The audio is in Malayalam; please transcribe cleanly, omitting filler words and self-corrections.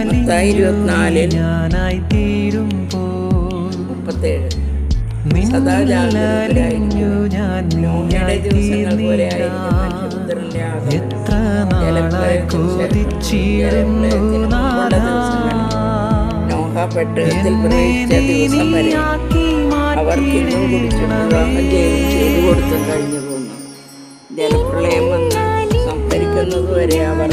മത്തായി 24:37 സദാ ജാഗരൂകരായിരിക്കുവിൻ. നോഹയുടെ ദിവസങ്ങൾ പോലെ ആയിരിക്കും മനുഷ്യപുത്രന്റെ നോഹ പെട്ടകത്തിൽ പ്രവേശിച്ച ദിവസം വരെ അവർ തിന്നും കുടിച്ചും വിവാഹം ചെയ്തു കൊടുത്തും കഴിഞ്ഞു പോന്നു. ജലപ്രളയം വന്ന് സംഭരിക്കുന്നതുവരെ അവർ